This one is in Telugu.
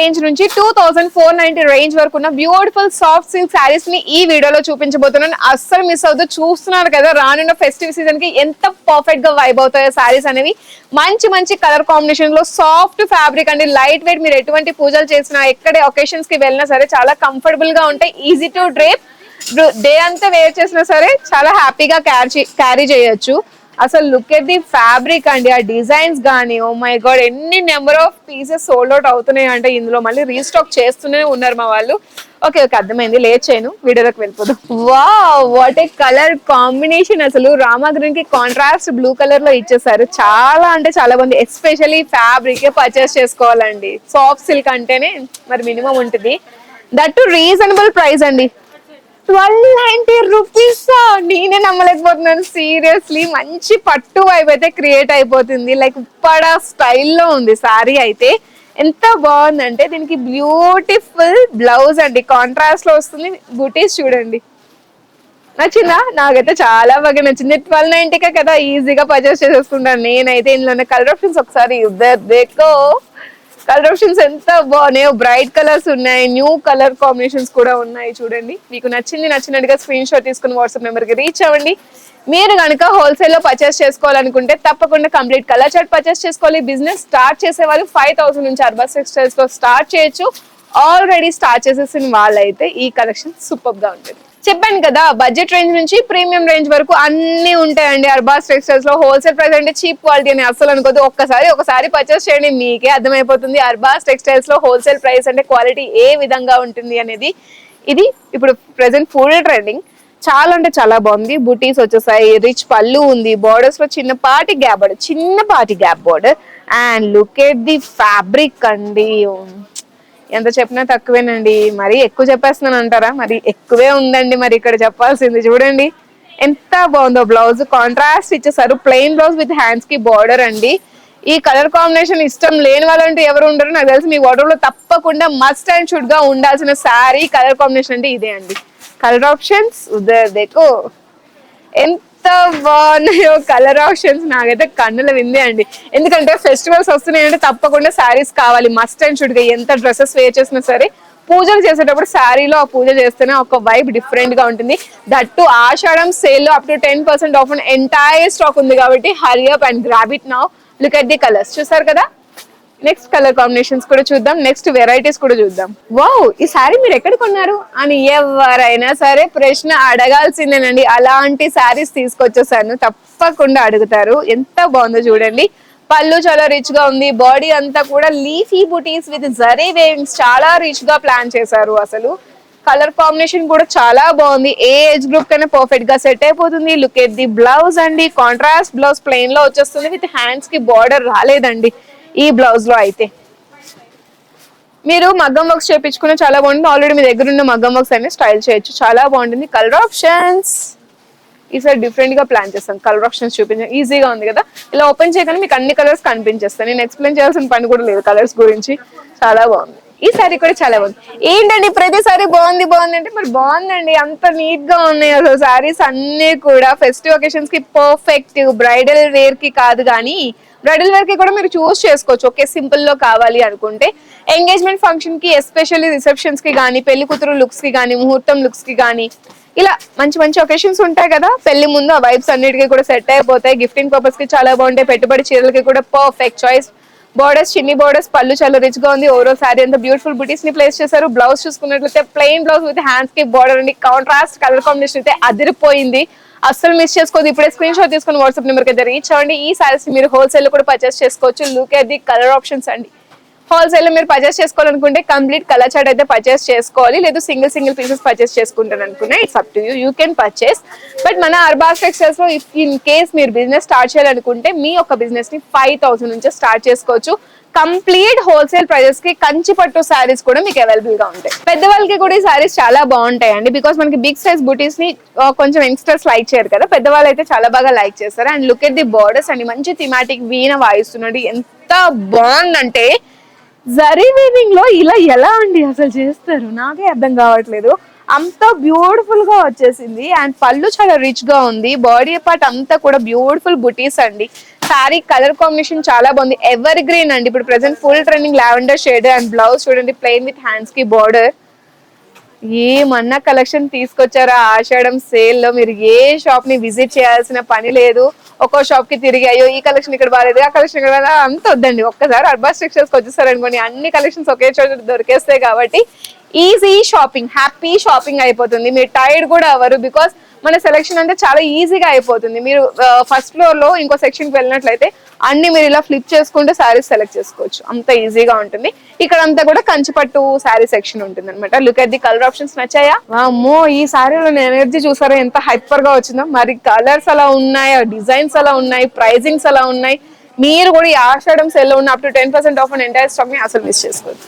రేంజ్ నుంచి 2490 రేంజ్ వరకు ఉన్న బ్యూటిఫుల్ సాఫ్ట్ సిల్క్ శారీస్ ని ఈ వీడియోలో చూపించబోతున్నాను. అస్సలు మిస్ అవుతూ చూస్తున్నారు కదా, రానున్న ఫెస్టివ్ సీజన్ కి ఎంత పర్ఫెక్ట్ గా వైబ్ అవుతాయో శారీస్ అనేవి. మంచి మంచి కలర్ కాంబినేషన్ లో సాఫ్ట్ ఫ్యాబ్రిక్ అండి, లైట్ వెయిట్. మీరు ఎటువంటి పూజలు చేసినా, ఎక్కడ ఒకేషన్స్ కి వెళ్ళినా సరే చాలా కంఫర్టబుల్ గా ఉంటాయి. ఈజీ టు డ్రేప్, డే అంతా వేర్ చేసినా సరే చాలా హ్యాపీగా క్యారీ చేయొచ్చు. అసలు లుక్ ఎట్ ది ఫ్యాబ్రిక్ అండి, ఆ డిజైన్స్ గానీ, ఓ మై గాడ్ ఎన్ని number of pieces sold out అవుతున్నాయి అంటే ఇందులో మళ్ళీ రీస్టాక్ చేస్తూనే ఉన్నారు మా వాళ్ళు. ఓకే ఓకే, అర్థమైంది, లేట్ చేయను, వీడియోలోకి వెళ్ళిపోదాం. Wow, what a colour combination! అసలు రామా గ్రీన్ కి కాంట్రాస్ట్ బ్లూ కలర్ లో ఇచ్చేసారు. చాలా అంటే చాలా బాగుంది. ఎస్పెషల్లీ ఫ్యాబ్రిక్ పర్చేస్ చేసుకోవాలండి. సాఫ్ట్ సిల్క్ అంటేనే మరి మినిమం ఉంటుంది. దట్ టు రీజనబుల్ ప్రైస్ అండి, 1290 రూపీస్. నేనే నమ్మలేకపోతున్నాను సీరియస్లీ. మంచి పట్టు వైపు అయితే క్రియేట్ అయిపోతుంది, లైక్ ఉప్పాడ స్టైల్లో ఉంది సారీ అయితే. ఎంత బాగుందంటే దీనికి బ్యూటిఫుల్ బ్లౌజ్ అండి, కాంట్రాస్ట్ లో వస్తుంది. బుటీస్ చూడండి, నచ్చిందా? నాకైతే చాలా బాగా నచ్చింది. 1290కే కదా, ఈజీగా పర్చేస్ చేసేసుకుంటాను నేనైతే. ఇందులో కలర్ ఆప్షన్స్ ఒకసారి దేకో, కలర్ ఆప్షన్స్ ఎంత బాగున్నాయో. బ్రైట్ కలర్స్ ఉన్నాయి, న్యూ కలర్ కాంబినేషన్స్ కూడా ఉన్నాయి. చూడండి, మీకు నచ్చినట్టుగా స్క్రీన్ షాట్ తీసుకుని వాట్సాప్ నెంబర్ కి రీచ్ అవ్వండి. మీరు కనుక హోల్సేల్ లో పర్చేస్ చేసుకోవాలనుకుంటే తప్పకుండా కంప్లీట్ కలర్ చార్ట్ పర్చేస్ చేసుకోవాలి. బిజినెస్ స్టార్ట్ చేసే వాళ్ళు 5000 నుంచి అర్బాస్ టెక్స్టైల్స్ లో స్టార్ట్ చేయొచ్చు. ఆల్రెడీ స్టార్ట్ చేసేసిన వాళ్ళైతే ఈ కలెక్షన్ సూపర్ గా ఉంటుంది. చెప్పాను కదా, బడ్జెట్ రేంజ్ నుంచి ప్రీమియం రేంజ్ వరకు అన్ని ఉంటాయండి అర్బాస్ టెక్స్టైల్స్ లో. హోల్సేల్ ప్రైస్ అంటే చీప్ క్వాలిటీ అని అసలు అనుకోదు. ఒకసారి పర్చేస్ చేయండి, మీకే అర్థమైపోతుంది అర్బాస్ టెక్స్టైల్స్ లో హోల్సేల్ ప్రైస్ అంటే క్వాలిటీ ఏ విధంగా ఉంటుంది అనేది. ఇది ఇప్పుడు ప్రెసెంట్ ఫుల్ ట్రెండింగ్, చాలా అంటే చాలా బాగుంది. బుటీస్ వచ్చేసాయి, రిచ్ పళ్ళు ఉంది, బోర్డర్స్ లో చిన్నపాటి gap border. And look at the fabric అండి, ఎంత చెప్పినా తక్కువేనండి. మరి ఎక్కువ చెప్పేస్తున్నాను అంటారా? మరి ఎక్కువే ఉందండి. మరి ఇక్కడ చెప్పాల్సింది చూడండి ఎంత బాగుందో. బ్లౌజ్ కాంట్రాస్ట్ ఇచ్చేసారు, ప్లెయిన్ బ్లౌజ్ విత్ హ్యాండ్స్ కి బార్డర్ అండి. ఈ కలర్ కాంబినేషన్ ఇష్టం లేని వాళ్ళంటే ఎవరు ఉండరు నాకు తెలిసి. మీ వార్డ్రోబ్ లో తప్పకుండా మస్ట్ అండ్ షుడ్ గా ఉండాల్సిన శారీ కలర్ కాంబినేషన్ అంటే ఇదే అండి. కలర్ ఆప్షన్స్ దేకో, ఎంత బాగున్నాయో కలర్ ఆప్షన్స్. నాకైతే కన్నుల విందే అండి. ఎందుకంటే ఫెస్టివల్స్ వస్తున్నాయంటే తప్పకుండా శారీస్ కావాలి మస్ట్ అండ్ షుడ్ గా. ఎంత డ్రెస్సెస్ వేర్ చేసినా సరే పూజలు చేసేటప్పుడు శారీలో ఆ పూజ చేస్తేనే ఒక వైబ్ డిఫరెంట్ గా ఉంటుంది. దట్టు ఆషాఢం సేల్ లో up to 10% of entire stock ఉంది కాబట్టి hurry up and grab it now. Look at the colours, చూసారు కదా. నెక్స్ట్ కలర్ కాంబినేషన్స్ కూడా చూద్దాం, నెక్స్ట్ వెరైటీస్ కూడా చూద్దాం. వావ్, ఈ శారీ మీరు ఎక్కడ కొన్నారు అని ఎవరైనా సరే ప్రశ్న అడగాల్సిందేనండి. అలాంటి శారీస్ తీసుకొచ్చేసాను, తప్పకుండా అడుగుతారు. ఎంత బాగుందో చూడండి. పళ్ళు చాలా రిచ్ గా ఉంది, బాడీ అంతా కూడా లీఫీ బుటీస్ విత్ జరీ వేవింగ్స్ చాలా రిచ్ గా ప్లాన్ చేశారు. అసలు కలర్ కాంబినేషన్ కూడా చాలా బాగుంది. ఏ ఏజ్ గ్రూప్ కైనా పర్ఫెక్ట్ గా సెట్ అయిపోతుంది. లుక్ ఎట్ ది బ్లౌజ్ అండి, కాంట్రాస్ట్ బ్లౌజ్ ప్లెయిన్ లో వచ్చేస్తుంది విత్ హ్యాండ్స్ కి బార్డర్ రాలేదండి ఈ బ్లౌజ్ లో అయితే. మీరు మగ్గం వర్క్స్ చేయించుకున్న చాలా బాగుంటుంది. ఆల్రెడీ మీ దగ్గర ఉన్న మగ్గం వర్క్స్ అన్ని స్టైల్ చేయొచ్చు, చాలా బాగుంటుంది. కలర్ ఆప్షన్స్ ఈసారి డిఫరెంట్ గా ప్లాన్ చేస్తాను. కలర్ ఆప్షన్స్ చూపించాను, ఈజీగా ఉంది కదా. ఇలా ఓపెన్ చేయగానే మీకు అన్ని కలర్స్ కనిపించేస్తాయి. నేను ఎక్స్ప్లెయిన్ చేయాల్సిన పని కూడా లేదు కలర్స్ గురించి. చాలా బాగుంది, ఈ సారీ కూడా చాలా బాగుంది. ఏంటండి ప్రతిసారి బాగుంది అంటే మరి బాగుందండి, అంత నీట్ గా ఉన్నాయి అసలు సారీస్ అన్ని కూడా. ఫెస్టివ్ ఒకేషన్స్ కి పర్ఫెక్ట్, బ్రైడల్ వేర్ కి కాదు కానీ బ్రైడల్ వేర్ కి కూడా మీరు చూస్ చేసుకోవచ్చు. ఓకే, సింపుల్ లో కావాలి అనుకుంటే. ఎంగేజ్మెంట్ ఫంక్షన్ కి, ఎస్పెషల్లీ రిసెప్షన్స్ కి కానీ, పెళ్లి కూతురు లుక్స్ కి కానీ, ముహూర్తం లుక్స్ కి కానీ, ఇలా మంచి మంచి ఒకేషన్స్ ఉంటాయి కదా పెళ్లి ముందు, ఆ వైబ్స్ అన్నిటికీ కూడా సెట్ అయిపోతాయి. గిఫ్టింగ్ పర్పస్ కి చాలా బాగుంటాయి. పెట్టుబడి చీరలకి కూడా పర్ఫెక్ట్ చాయిస్. బోర్డర్స్, చిన్ని బోర్డర్స్, పళ్ళు చాలా రిచ్ గా ఉంది. ఓవరాల్ శారీ అంతా బ్యూటిఫుల్ బుటీస్ ని ప్లేస్ చేశారు. బ్లౌజ్ చూసుకున్నట్లయితే ప్లెయిన్ బ్లౌజ్ విత్ హ్యాండ్స్ కి బార్డర్ అండి. కాంట్రాస్ట్ కలర్ కాంబినేషన్ అయితే అదిరిపోయింది, అస్సలు మిస్ చేసుకోవద్దు. ఇప్పుడే స్క్రీన్ షాట్ తీసుకుని వాట్సాప్ నెంబర్ కి అయితే రీచ్ అవ్వండి. ఈ సారీస్ మీరు హోల్సేల్ లో కూడా పర్చేస్ చేసుకోవచ్చు. Look at the colour options అండి. హోల్సేల్ లో మీరు పర్చేస్ చేసుకోవాలనుకుంటే కంప్లీట్ కలర్ చార్ట్ అయితే పర్చేస్ చేసుకోవాలి. లేదు సింగిల్ పీసెస్ పర్చేస్ చేసుకుంటాను అనుకున్నా, it's up to you can purchase. But మన అర్బాస్ టెక్స్టైల్స్ లో ఇన్ కేస్ మీరు బిజినెస్ స్టార్ట్ చేయాలనుకుంటే మీ యొక్క బిజినెస్ ని 5000 నుంచి స్టార్ట్ చేసుకోవచ్చు. కంప్లీట్ హోల్సేల్ ప్రైజెస్ కి కంచి పట్టు శారీస్ కూడా మీకు అవైలబుల్ గా ఉంటాయి. పెద్దవాళ్ళకి కూడా ఈ శారీస్ చాలా బాగుంటాయండి. బికాస్ మనకి బిగ్ సైజ్ బుటీస్ ని కొంచెం యంగ్స్టర్స్ లైక్ చేయరు కదా, పెద్దవాళ్ళు అయితే చాలా బాగా లైక్ చేస్తారు. And look at the borders అండి, మంచి థిమాటిక్ వీణ వాయిస్తున్నాడు. ఎంత బాగుందంటే జరీ వీవింగ్ లో ఇలా ఎలా అండి అసలు చేస్తారు, నాకే అర్థం కావట్లేదు. అంత బ్యూటిఫుల్ గా వచ్చేసింది. అండ్ పళ్ళు చాలా రిచ్ గా ఉంది. బాడీ పార్ట్ అంతా కూడా బ్యూటిఫుల్ బుటీస్ అండి. శారీ కలర్ కాంబినేషన్ చాలా బాగుంది, ఎవర్ గ్రీన్ అండి. ఇప్పుడు present full trending lavender shade and blouse చూడండి ప్లెయిన్ విత్ హ్యాండ్స్ కి బార్డర్. ఏమన్నా కలెక్షన్ తీసుకొచ్చారా ఆషాఢం సేల్ లో, మీరు ఏ షాప్ ని విజిట్ చేయాల్సిన పని లేదు. ఒక్కో షాప్ కి తిరిగి అయ్యో ఈ కలెక్షన్ ఇక్కడ బాగాలేదు, ఆ కలెక్షన్ ఇక్కడ బాగాలేదు అంత వద్దండి. ఒక్కసారి అర్బన్ స్ట్రక్చర్స్ కి వచ్చేసారు అనుకోండి, అన్ని కలెక్షన్స్ ఒకే చోట దొరికేస్తాయి కాబట్టి ఈజీ షాపింగ్, హ్యాపీ షాపింగ్ అయిపోతుంది. మీరు టైర్డ్ కూడా అవ్వరు, బికాస్ మన సెలెక్షన్ అంటే చాలా ఈజీగా అయిపోతుంది. మీరు ఫస్ట్ ఫ్లోర్ లో ఇంకో సెక్షన్ కి వెళ్ళినట్లయితే అన్ని మీరు ఇలా ఫ్లిప్ చేసుకుంటూ శారీస్ సెలెక్ట్ చేసుకోవచ్చు, అంత ఈజీగా ఉంటుంది. ఇక్కడ అంతా కూడా కంచిపట్టు శారీ సెక్షన్ ఉంటుంది అనమాట. Look at the colour options నచ్చాయా? అమ్మో ఈ శారీలో ఎనర్జీ చూసారా ఎంత హైపర్ గా వచ్చిందో. మరి కలర్స్ అలా ఉన్నాయి, డిజైన్స్ అలా ఉన్నాయి, ప్రైజింగ్స్ అలా ఉన్నాయి. మీరు కూడా ఈ ఆషాఢం సేల్ లో ఉన్న up to 10% of entire stock ని అసలు మిస్ చేసుకోవచ్చు.